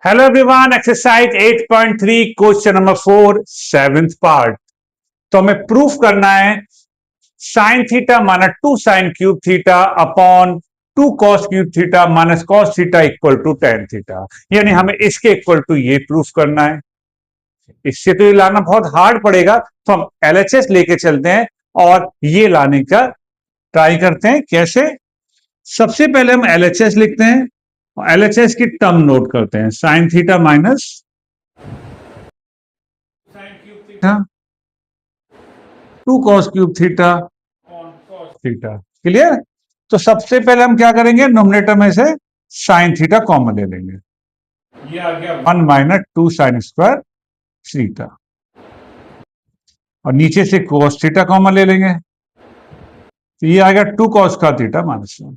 Hello everyone, exercise 8.3 question number 4 7th part. तो हमें proof करना है sine theta minus 2 sine cube theta upon 2 cos cube theta minus cos theta equal to tan theta. यानी हमें इसके equal to ये proof करना है। इससे तो ये लाना बहुत हार्ड पड़ेगा, तो हम एलएचएस लेके चलते हैं और ये लाने का ट्राई करते हैं। कैसे? सबसे पहले हम एलएचएस लिखते हैं और एलएचएस की टर्म नोट करते हैं। Sign theta minus sign cube theta 2 cos cube theta cos theta. Clear? तो सबसे पहले हम क्या करेंगे, नोमिनेटर में से साइन थीटा कॉमन ले लेंगे। ये आ गया 1 माइनस 2 साइन स्क्वायर थीटा और नीचे से कॉस थीटा कॉमन ले लेंगे, तो ये आ गया 2 कॉस का थीटा माइनस 1।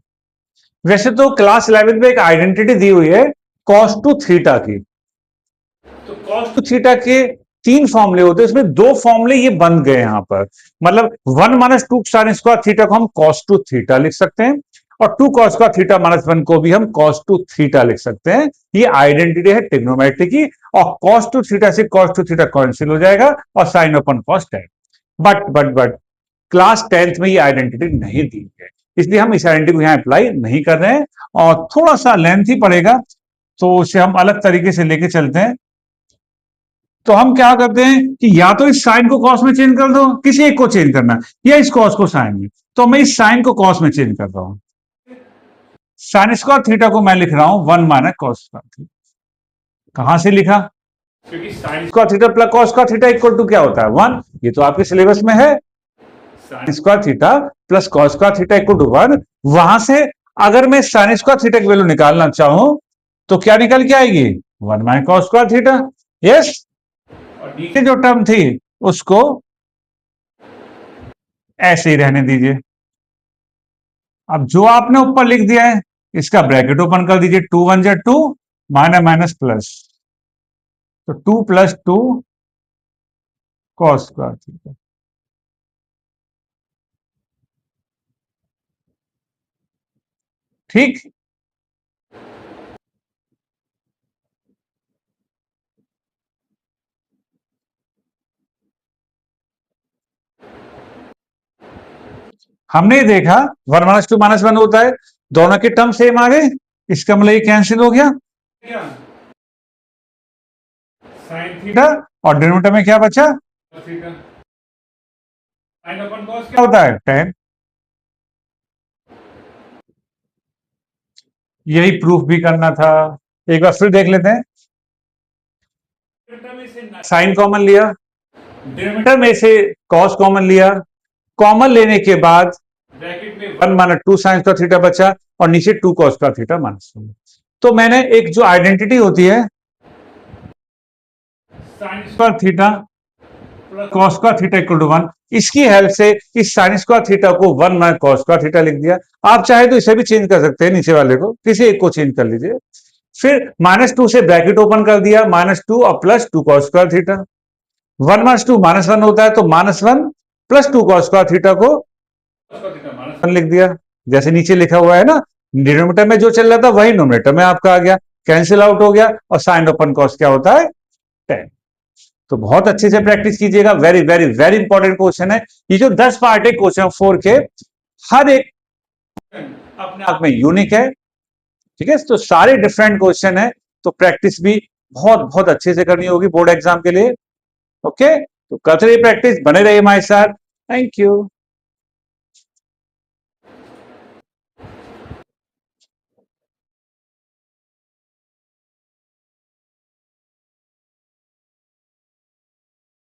वैसे तो क्लास 11 में एक आइडेंटिटी दी हुई है कॉस टू थीटा की, तो कॉस टू थीटा के 3 फॉर्मूले होते हैं, इसमें 2 फॉर्मूले ये बन गए यहां पर। मतलब 1 माइनस 2 साइन स्क्वायर थीटा को हम कॉस टू थीटा लिख सकते हैं और 2 कॉस का थीटा माइनस 1 को भी हम कॉस टू थीटा लिख सकते हैं। ये आइडेंटिटी है ट्रिग्नोमेट्री की, और कॉस टू थीटा से कॉस टू थीटा कैंसिल हो जाएगा और sine upon cos tan. But class 10th में ये आइडेंटिटी नहीं दी है, इसलिए हम इस आइडेंटिटी को यहां अप्लाई नहीं कर रहे हैं और थोड़ा सा लेंथ ही पड़ेगा, तो उसे हम अलग तरीके से लेके चलते हैं। तो हम क्या करते हैं कि या तो इस साइन को कॉस में चेंज कर दो, किसी एक को चेंज करना, या इस कॉस को साइन में। तो मैं इस साइन को कॉस में चेंज कर रहा हूं। साइन स्क्वायर थीटा को मैं लिख रहा हूं 1 माइनस कॉस स्क्वायर थीटा। कहां से लिखा? क्योंकि sine square theta plus cos square theta equal to क्या होता है? 1। ये तो आपके सिलेबस में है, sine square theta plus cos square theta equal to 1। वहां से अगर मैं साइन स्क्वायर थीटा की वैल्यू निकालना चाहूं तो क्या निकल के आएगी? 1 minus cos square theta. Yes, और नीचे जो टर्म थी उसको ऐसे ही रहने दीजिए। अब जो आपने ऊपर लिख दिया है इसका ब्रैकेट ओपन कर दीजिए। 2 1 जा 2, माइनस माइनस प्लस, तो 2 प्लस 2 कॉस स्क्वायर थीटा। ठीक, हमने देखा 1 माइनस 2 माइनस 1 होता है, दोनों के टर्म सेम आ गए, इसका मतलब ये कैंसिल हो गया साइन थीटा, और डिनोमिनेटर में क्या बचा? थीटा। साइन अपन कॉस क्या होता है? 10। यही प्रूफ भी करना था, एक बार फिर देख लेते हैं। साइन कॉमन लिया, डिनोमिनेटर में से कॉस कॉमन लिया, कॉमन लेने के बाद ब्रैकेट में 1 माइनस 2 साइन का थीटा बचा और नीचे 2 कॉस का थीटा माइनस 1। तो मैंने एक जो आइडेंटिटी होती है sine square theta plus cos का थीटा इक्वल टू 1, इसकी हेल्प से इस साइन स्क्वायर थीटा को 1 माइनस कॉस का थीटा लिख दिया। आप चाहे तो इसे भी चेंज कर सकते हैं, नीचे वाले को किसी एक को चेंज कर लीजिए। फिर माइनस 2 से ब्रैकेट ओपन कर दिया, माइनस 2 और plus 2 cos square theta. 1 minus 2 minus 1 होता है, तो minus 1 plus 2 cos square theta को लिख दिया, जैसे नीचे लिखा हुआ है ना। डिनोमिनेटर में जो चल रहा था वही नोमिनेटर में आपका आ गया, कैंसिल आउट हो गया, और साइन ओपन कॉस क्या होता है? 10। तो बहुत अच्छे से प्रैक्टिस कीजिएगा, very very very important question है। ये जो 10 पार्ट है क्वेश्चन 4 के, हर एक अपने आप में यूनिक है। ठीक है, तो सारे डिफरेंट क्वेश्चन है, तो प्रैक्टिस भी बहुत बहुत अच्छे से करनी होगी बोर्ड एग्जाम के लिए। ओके, तो करते रहिए प्रैक्टिस, बने रहिए हमारे साथ। Thank you.